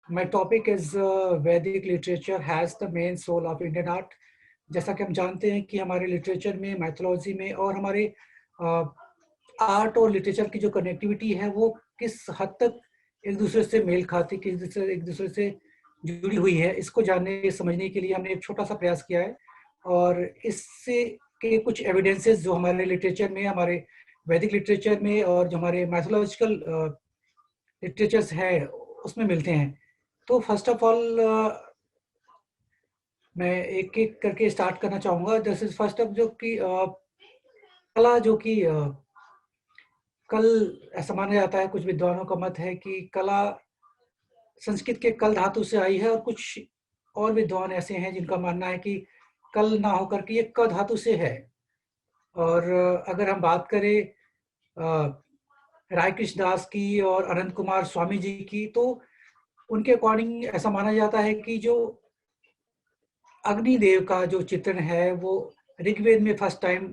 My topic is Vedic literature has the main soul of Indian art. जैसा कि हम जानते हैं कि हमारे लिटरेचर में, माइथोलॉजी में और हमारे आर्ट और लिटरेचर की जो कनेक्टिविटी है वो किस हद तक एक दूसरे से मेल खाती, किस एक दूसरे से जुड़ी हुई है, इसको जानने समझने के लिए हमने एक छोटा सा प्रयास किया है। और इससे के कुछ एविडेंसेस जो हमारे लिटरेचर में, हमारे वैदिक लिटरेचर में और जो हमारे मैथोलॉजिकल लिटरेचर्स है उसमें मिलते हैं। तो फर्स्ट ऑफ ऑल मैं एक एक करके स्टार्ट करना चाहूँगा। दिस इज फर्स्ट ऑफ जो कि कला जो कि कल ऐसा माना जाता है, कुछ विद्वानों का मत है कि कला संस्कृत के कल धातु से आई है, और कुछ और विद्वान ऐसे हैं जिनका मानना है कि कल ना होकर के ये क धातु से है। और अगर हम बात करें राय कृष्णदास की और अनंत कुमार स्वामी जी की, तो उनके अकॉर्डिंग ऐसा माना जाता है कि जो अग्निदेव का जो चित्रण है वो ऋग्वेद में फर्स्ट टाइम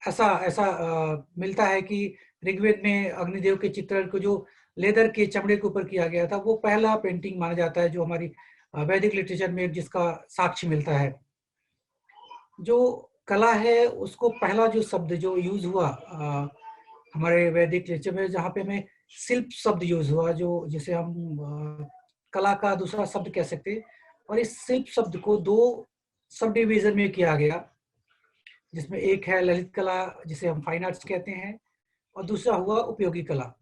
ऐसा ऐसा मिलता है कि ऋग्वेद में अग्निदेव के चित्रण को जो लेदर के चमड़े के ऊपर किया गया था वो पहला पेंटिंग माना जाता है जो हमारी वैदिक लिटरेचर में जिसका साक्ष्य मिलता है। जो कला है उसको पहला जो शब्द जो यूज हुआ हमारे वैदिक लिटरेचर में, जहाँ पे हमें शिल्प शब्द यूज हुआ, जो जिसे हम कला का दूसरा शब्द कह सकते हैं। और इस शिल्प शब्द को दो सब डिवीजन में किया गया, जिसमें एक है ललित कला जिसे हम फाइन आर्ट्स कहते हैं, और दूसरा हुआ उपयोगी कला।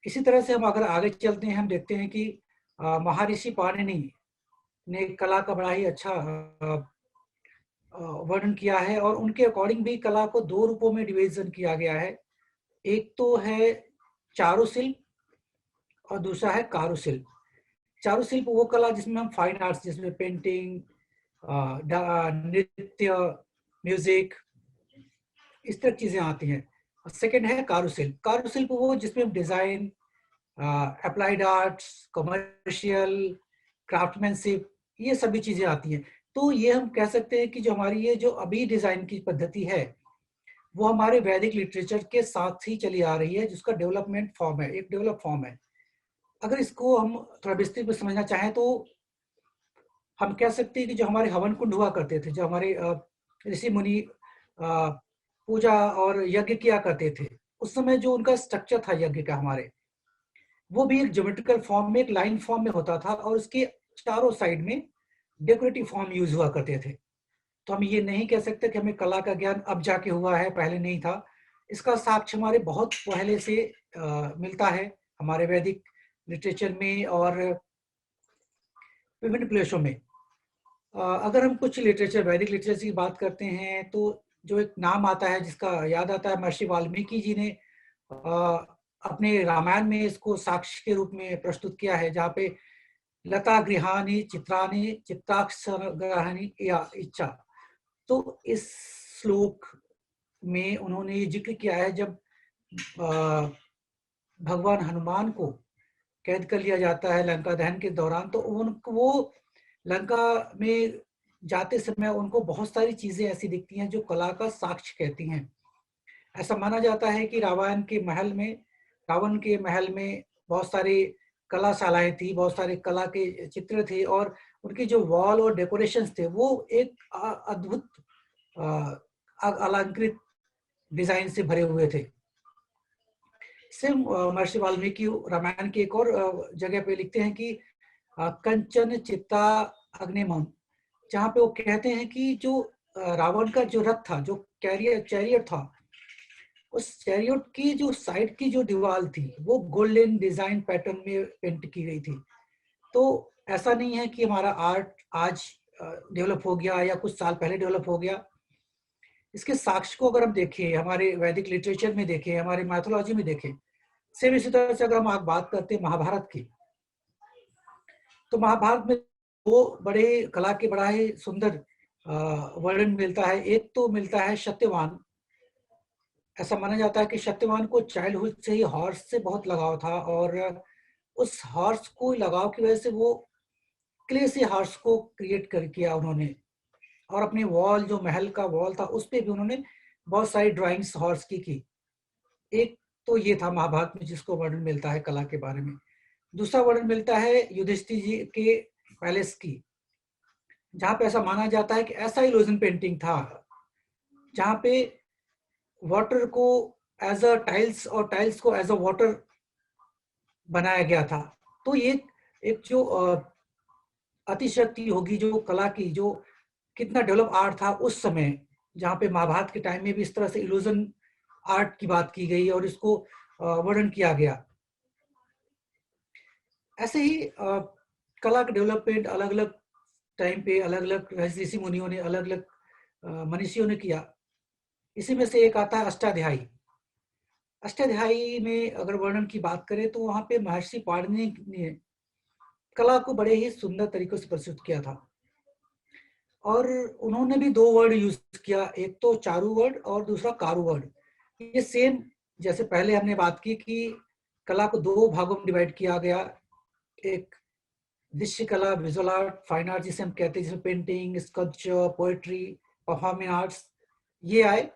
इसी तरह से हम अगर आगे चलते हैं, हम देखते हैं कि महर्षि पाणिनि ने कला का बड़ा ही अच्छा वर्णन किया है, और उनके अकॉर्डिंग भी कला को दो रूपों में डिवीजन किया गया है। एक तो है चारुशिल्प और दूसरा है कारुशिल्प। चारुशिल्प वो कला जिसमें हम फाइन आर्ट्स, जिसमें पेंटिंग, नृत्य, म्यूजिक, इस तरह चीजें आती हैं। सेकंड है कारुशिल्प। कारुशिल्प वो जिसमें हम design, applied arts, commercial, craftsmanship, ये सभी चीजें आती हैं। तो ये हम कह सकते हैं कि जो हमारी ये जो अभी डिजाइन की पद्धति है वो हमारे वैदिक लिटरेचर के साथ ही चली आ रही है, जिसका डेवलपमेंट फॉर्म है, एक डेवलप फॉर्म है। अगर इसको हम थोड़ा विस्तृत में समझना चाहें तो हम कह सकते हैं कि जो हमारे हवन कुंड हुआ करते थे, जो हमारे ऋषि मुनि पूजा और यज्ञ किया करते थे, उस समय जो उनका स्ट्रक्चर था यज्ञ का हमारे, वो भी एक ज्योमेट्रिकल फॉर्म में, एक लाइन फॉर्म में होता था, और उसके चारों साइड में डेकोरेटिव फॉर्म यूज हुआ करते थे। तो हम ये नहीं कह सकते कि हमें कला का ज्ञान अब जाके हुआ है, पहले नहीं था। इसका साक्ष्य हमारे बहुत पहले से मिलता है हमारे वैदिक लिटरेचर में और विभिन्न प्लेसों में। अगर हम कुछ लिटरेचर, वैदिक लिटरेचर की बात करते हैं, तो जो एक नाम आता है जिसका याद आता है, महर्षि वाल्मीकि जी ने अपने रामायण में इसको साक्ष्य के रूप में प्रस्तुत किया है, जहाँ पे लता गृहाणी चित्राणी चित्ताक्षरग्रहणी या इच्छा। तो इस श्लोक में उन्होंने ये जिक्र किया है, जब भगवान हनुमान को कैद कर लिया जाता है लंका दहन के दौरान, तो उनको वो लंका में जाते समय उनको बहुत सारी चीजें ऐसी दिखती हैं जो कला का साक्ष्य कहती हैं। ऐसा माना जाता है कि रावण के महल में बहुत सारी कलाशालाएं थी, बहुत सारे कला के चित्र थे, और उनके जो वॉल और डेकोरेशंस थे वो एक अद्भुत अलंकृत डिजाइन से भरे हुए थे। सिर्फ महर्षि वाल्मीकि रामायण की एक और जगह पे लिखते हैं कि कंचन चित्ता अग्निमम, जहाँ पे वो कहते हैं कि जो रावण का जो रथ था, जो चैरियट था, उस चैरियट की जो साइड की जो दीवार थी वो गोल्डन डिजाइन पैटर्न में पेंट की गई थी। तो ऐसा नहीं है कि हमारा आर्ट आज डेवलप हो गया या कुछ साल पहले डेवलप हो गया। इसके साक्ष्य को अगर हम देखें, हमारे वैदिक लिटरेचर में देखें, हमारे मैथोलॉजी में देखें, सेम इसी तरह से अगर हम आज बात करते हैं महाभारत की, तो महाभारत में दो बड़े कला के बड़ा ही सुंदर वर्णन मिलता है। एक तो मिलता है सत्यवान। ऐसा माना जाता है कि सत्यवान को चाइल्डहुड से ही हॉर्स से बहुत लगाव था, और उस हॉर्स को लगाव की वजह से वो क्ले से हॉर्स को क्रिएट कर किया उन्होंने, और अपने वॉल, जो महल का वॉल था, उस पे भी उन्होंने बहुत सारी ड्राइंग्स हॉर्स की। एक तो ये था महाभारत में जिसको वर्णन मिलता है कला के बारे में। दूसरा वर्णन मिलता है युधिष्ठिर जी के पैलेस की, जहां पे ऐसा माना जाता है कि ऐसा इल्यूजन पेंटिंग था जहां पे वाटर को एज अ टाइल्स और टाइल्स को एज अ वाटर बनाया गया था। तो ये एक जो अतिशक्ति होगी जो कला की, जो कितना डेवलप आर्ट था उस समय, जहाँ पे महाभारत के टाइम में भी इस तरह से इल्यूजन आर्ट की बात की गई और इसको वर्णन किया गया। ऐसे ही कला का डेवलपमेंट अलग अलग टाइम पे अलग अलग ऋषि मुनियों ने, अलग अलग मनीषियों ने किया। इसी में से एक आता है अष्टाध्यायी। अष्टाध्यायी में अगर वर्णन की बात करें तो वहां पे महर्षि पाणिनि ने कला को बड़े ही सुंदर तरीकों से प्रस्तुत किया था, और उन्होंने भी दो वर्ड यूज किया, एक तो चारु वर्ड और दूसरा कारु वर्ड। ये सेम जैसे पहले हमने बात की कि कला को दो भागों में डिवाइड किया गया, एक दृश्य कला, विजुअल आर्ट, फाइन आर्ट जिसे हम कहते हैं, जिसमें painting, sculpture, poetry, performing arts ये आए।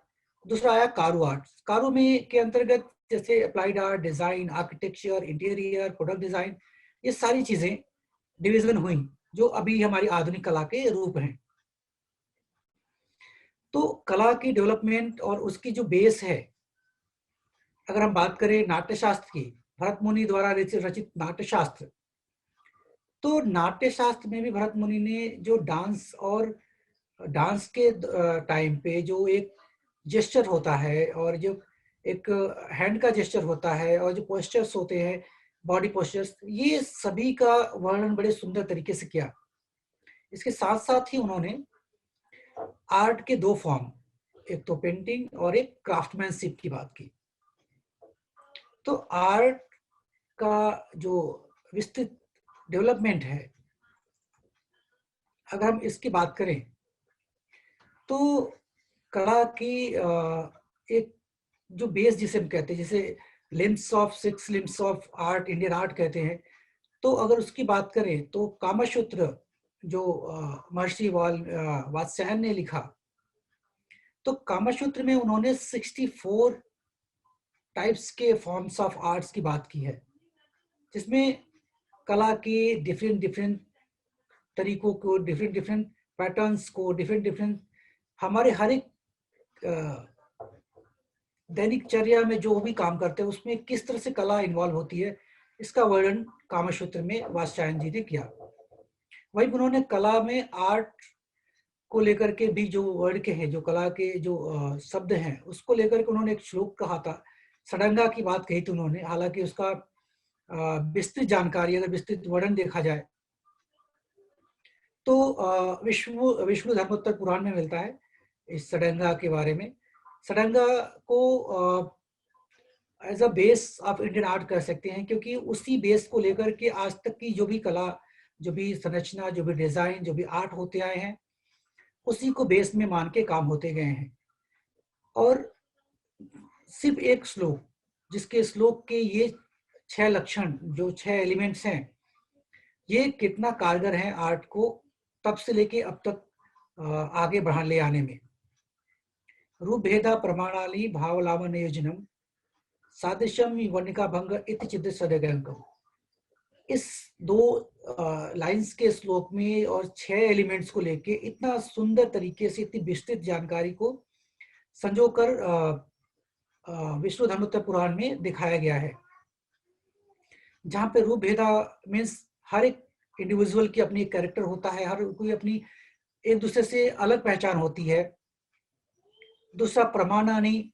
दूसरा आया कारू आर्ट। कारू में के अंतर्गत जैसे applied art, design, architecture, interior, product design, ये सारी चीजें डिवीजन हुई जो अभी हमारी आधुनिक कला के रूप हैं। तो कला की डेवलपमेंट और उसकी जो बेस है, अगर हम बात करें नाट्यशास्त्र की, भरत मुनि द्वारा रचित नाट्यशास्त्र, तो नाट्यशास्त्र में भी भरत मुनि ने जो डांस और डांस के टाइम पे जो एक जेस्चर होता है और जो एक हैंड का जेस्चर होता है और जो पोस्चर्स होते हैं, बॉडी पोस्चर्स, ये सभी का वर्णन बड़े सुंदर तरीके से किया। इसके साथ साथ ही उन्होंने आर्ट के दो फॉर्म, एक तो पेंटिंग और एक क्राफ्टमैनशिप की बात की। तो आर्ट का जो विस्तृत डेवलपमेंट है, अगर हम इसकी बात करें तो कला की एक जो बेस जिसे हम कहते हैं, जिसे limbs of, 6 limbs of art, Indian art कहते हैं, तो अगर उसकी बात करें तो कामसूत्र जो महर्षि वात्स्यायन ने लिखा, तो कामसूत्र में उन्होंने 64 टाइप्स के फॉर्म्स ऑफ आर्ट्स की बात की है, जिसमें कला के डिफरेंट डिफरेंट तरीकों को, डिफरेंट डिफरेंट पैटर्न्स को, डिफरेंट डिफरेंट हमारे हर एक दैनिक चर्या में जो भी काम करते हैं उसमें किस तरह से कला इन्वॉल्व होती है, इसका वर्णन कामसूत्र में वात्स्यायन जी ने किया। वही उन्होंने कला में आर्ट को लेकर के भी जो वर्ड के हैं, जो कला के जो शब्द हैं, उसको लेकर के उन्होंने एक श्लोक कहा था, षडंगा की बात कही थी उन्होंने। हालांकि उसका विस्तृत जानकारी, अगर विस्तृत वर्णन देखा जाए तो विष्णु धर्मोत्तर पुराण में मिलता है इस षडंगा के बारे में। षडंगा को as a base of Indian art कर सकते हैं, क्योंकि उसी बेस को लेकर के आज तक की जो भी कला, जो भी संरचना, जो भी डिजाइन, जो भी आर्ट होते आए हैं, उसी को बेस में मान के काम होते गए हैं। और सिर्फ एक श्लोक, जिसके श्लोक के ये 6 लक्षण, जो 6 एलिमेंट्स हैं, ये कितना कारगर है आर्ट को तब से लेके अब तक आगे बढ़ा ले आने में। रूप भेदा प्रमाणाली भावलावन योजनम सादृश्यम वर्णिका भंग इति चित्त सदगंकम। इस दो लाइंस के श्लोक में और 6 एलिमेंट्स को लेके इतना सुंदर तरीके से, इतनी विस्तृत जानकारी को संजोकर विष्णु धर्मोत्तर पुराण में दिखाया गया है, जहाँ पे रूप भेदा मीन्स हर एक इंडिविजुअल की अपनी कैरेक्टर होता है, हर कोई अपनी एक दूसरे से अलग पहचान होती है। दूसरा प्रमाणानी,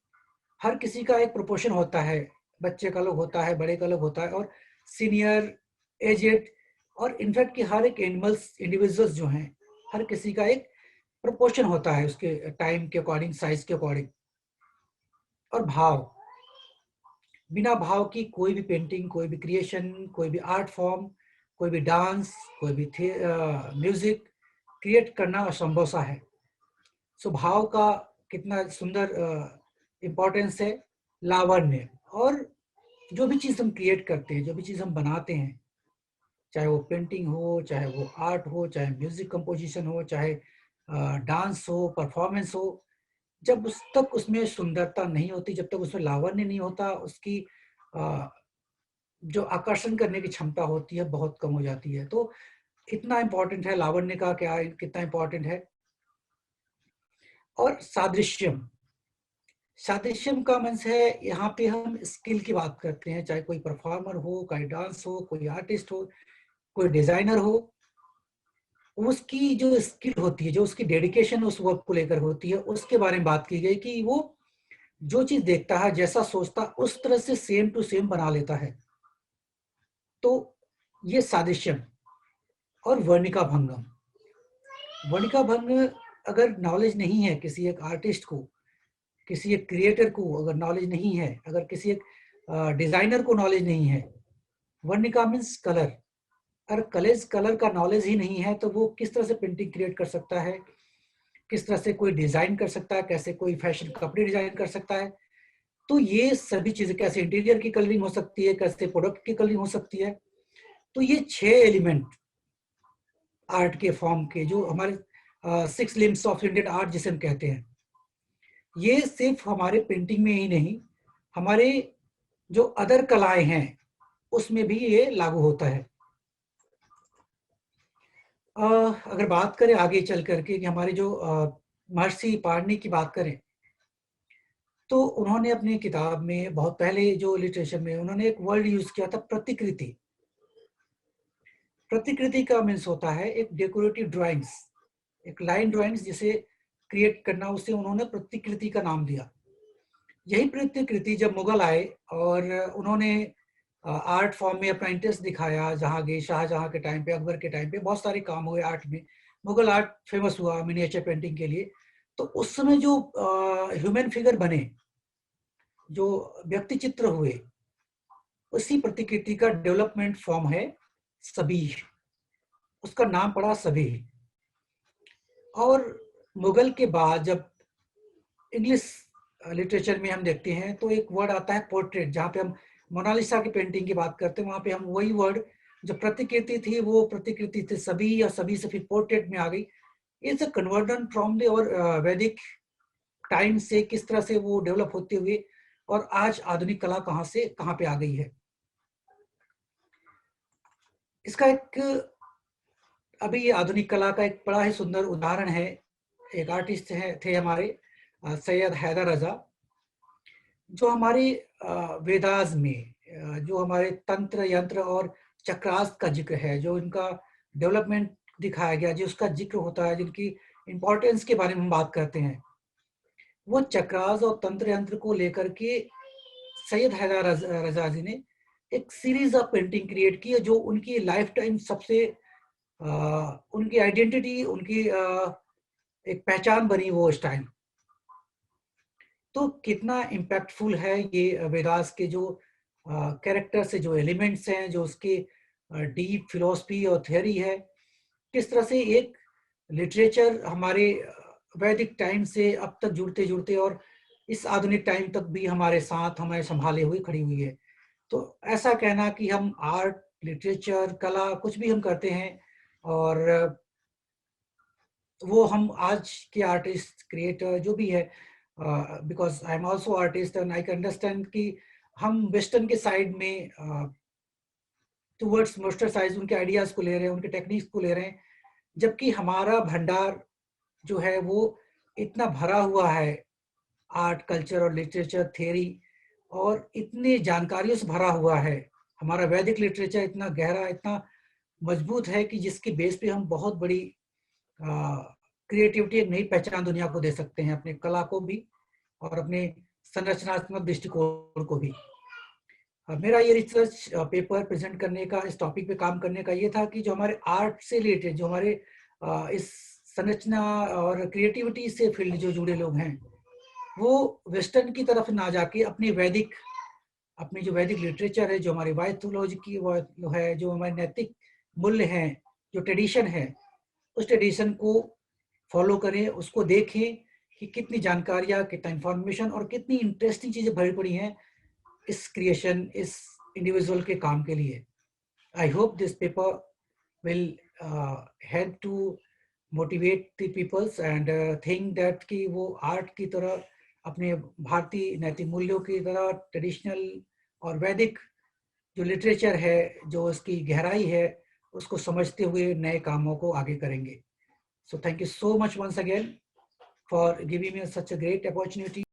हर किसी का एक प्रोपोर्शन होता है, बच्चे का अलग होता है, बड़े का अलग होता है, और सीनियर, एजेड, और इनफैक्ट कि हर एक इंडिविजुअल्स जो हैं, हर किसी का एक प्रोपोर्शन होता है उसके टाइम के अकॉर्डिंग, साइज के अकॉर्डिंग। और भाव, बिना भाव की कोई भी पेंटिंग, कोई भी क्रिएशन, कोई भी आर्ट फॉर्म, कोई भी डांस, कोई भी म्यूजिक क्रिएट करना असंभव सा है। सो भाव का कितना सुंदर इम्पोर्टेंस है, लावण्य। और जो भी चीज़ हम क्रिएट करते हैं, जो भी चीज़ हम बनाते हैं, चाहे वो पेंटिंग हो, चाहे वो आर्ट हो, चाहे म्यूजिक कंपोजिशन हो, चाहे डांस हो, परफॉर्मेंस हो, जब उस तक उसमें सुंदरता नहीं होती, जब तक उसमें लावण्य नहीं होता, उसकी जो आकर्षण करने की क्षमता होती है बहुत कम हो जाती है। तो इतना इम्पोर्टेंट है लावण्य का, क्या कितना इम्पोर्टेंट है। और सादृश्यम, सादृश्यम का मीन्स है यहाँ पे हम स्किल की बात करते हैं, चाहे कोई परफॉर्मर हो, कोई डांस हो, कोई आर्टिस्ट हो, कोई डिजाइनर हो, उसकी जो स्किल होती है, जो उसकी डेडिकेशन उस वर्क को लेकर होती है, उसके बारे में बात की गई कि वो जो चीज देखता है, जैसा सोचता, उस तरह से सेम टू सेम बना लेता है। तो ये सादृश्यम। और वर्णिका भंगम, वर्णिका भंग, अगर नॉलेज नहीं है किसी एक आर्टिस्ट को, किसी एक क्रिएटर को अगर नॉलेज नहीं है, अगर किसी एक डिजाइनर को नॉलेज नहीं है, वर्णिका मीन्स कलर, अगर कलर का नॉलेज ही नहीं है तो वो किस तरह से पेंटिंग क्रिएट कर सकता है, किस तरह से कोई डिजाइन कर सकता है, कैसे कोई फैशन कपड़े डिजाइन कर सकता है। तो ये सभी चीजें, कैसे इंटीरियर की कलरिंग हो सकती है, कैसे प्रोडक्ट की कलरिंग हो सकती है। तो ये 6 एलिमेंट आर्ट के फॉर्म के, जो हमारे 6 लिम्स ऑफ इंडियन आर्ट जिसे हम कहते हैं, ये सिर्फ हमारे पेंटिंग में ही नहीं, हमारे जो अदर कलाएं हैं उसमें भी ये लागू होता है। अगर बात करें आगे चल करके कि हमारे जो महर्षि पाणिनि की बात करें, तो उन्होंने अपनी किताब में बहुत पहले जो लिटरेचर में उन्होंने एक वर्ड यूज किया था, प्रतिकृति। प्रतिकृति का मीन्स होता है एक डेकोरेटिव ड्राइंग्स, एक लाइन ड्राइंग्स जिसे क्रिएट करना, उसे उन्होंने प्रतिकृति का नाम दिया। यही प्रतिकृति जब मुगल आए और उन्होंने आर्ट फॉर्म में अपना इंटरेस्ट दिखाया, जहांगीर शाहजहां के टाइम पे, अकबर के टाइम पे बहुत सारे काम हुए आर्ट में, मुगल आर्ट फेमस हुआ मिनिएचर पेंटिंग के लिए। तो उस समय जो ह्यूमन फिगर बने, जो व्यक्ति चित्र हुए, उसी प्रतिकृति का डेवलपमेंट फॉर्म है सबीह, उसका नाम पड़ा सबीह। और मुगल के बाद जब इंग्लिश लिटरेचर में हम देखते हैं तो एक वर्ड आता है पोर्ट्रेट, जहाँ पे हम मोनालिसा की पेंटिंग की बात करते हैं, वहां पे हम वही वर्ड, जो प्रतिकृति थी वो प्रतिकृति थे सभी, या सभी से फिर पोर्ट्रेट में आ गई। It's a conversion from the और वैदिक टाइम से किस तरह से वो डेवलप होते हुए और आज आधुनिक कला कहाँ से कहाँ पे आ गई है। इसका एक, अभी ये आधुनिक कला का एक बड़ा ही सुंदर उदाहरण है। एक आर्टिस्ट थे हमारे सैयद हैदर रजा, जो हमारे वेदास में जो हमारे तंत्र यंत्र और चक्रास का जिक्र है, जो इनका डेवलपमेंट दिखाया गया, जो उसका जिक्र होता है, जिनकी इंपॉर्टेंस के बारे में हम बात करते हैं, वो चक्रास और तंत्र यंत्र को लेकर के सैयद हैदर रजा जी ने एक सीरीज ऑफ पेंटिंग क्रिएट की है, जो उनकी लाइफ टाइम सबसे उनकी आइडेंटिटी, उनकी एक पहचान बनी वो उस टाइम। तो कितना इम्पैक्टफुल है ये वेदास के जो कैरेक्टर से जो एलिमेंट्स हैं, जो उसके डीप फिलोसफी और थियोरी है, किस तरह से एक लिटरेचर हमारे वैदिक टाइम से अब तक जुड़ते जुड़ते और इस आधुनिक टाइम तक भी हमारे साथ हमें संभाले हुए खड़ी हुई है। तो ऐसा कहना कि हम आर्ट, लिटरेचर, कला कुछ भी हम करते हैं, और वो हम आज के आर्टिस्ट, क्रिएटर जो भी है, because I am also artist and I can understand कि हम वेस्टर्न के साइड में टूवर्ड्स मोस्टरसाइज उनके आइडियाज को ले रहे हैं, उनके टेक्निक्स को ले रहे हैं, जबकि हमारा भंडार जो है वो इतना भरा हुआ है आर्ट, कल्चर और लिटरेचर, थ्योरी और इतनी जानकारियों से भरा हुआ है। हमारा वैदिक लिटरेचर इतना गहरा, इतना मजबूत है कि जिसकी बेस पे हम बहुत बड़ी क्रिएटिविटी, एक नई पहचान दुनिया को दे सकते हैं, अपने कला को भी और अपने संरचनात्मक दृष्टिकोण को भी। मेरा ये रिसर्च पेपर प्रेजेंट करने का, इस टॉपिक पे काम करने का ये था कि जो हमारे आर्ट से रिलेटेड, जो हमारे इस संरचना और क्रिएटिविटी से फील्ड जो जुड़े लोग हैं, वो वेस्टर्न की तरफ ना जाके अपनी वैदिक, अपनी जो वैदिक लिटरेचर है, जो हमारी वाइथोलॉजी की वो है, जो हमारे नैतिक मूल्य हैं, जो ट्रेडिशन है, उस ट्रेडिशन को फॉलो करें, उसको देखें कि कितनी जानकारियाँ, कितना इंफॉर्मेशन और कितनी इंटरेस्टिंग चीजें भरी पड़ी हैं इस क्रिएशन, इस इंडिविजुअल के काम के लिए। I hope this paper will help to motivate the peoples and think that कि वो आर्ट की तरह, अपने भारतीय नैतिक मूल्यों की तरह, ट्रेडिशनल और वैदिक जो लिटरेचर है, जो उसकी गहराई है, उसको समझते हुए नए कामों को आगे करेंगे। So thank you so much once again for giving me such a great opportunity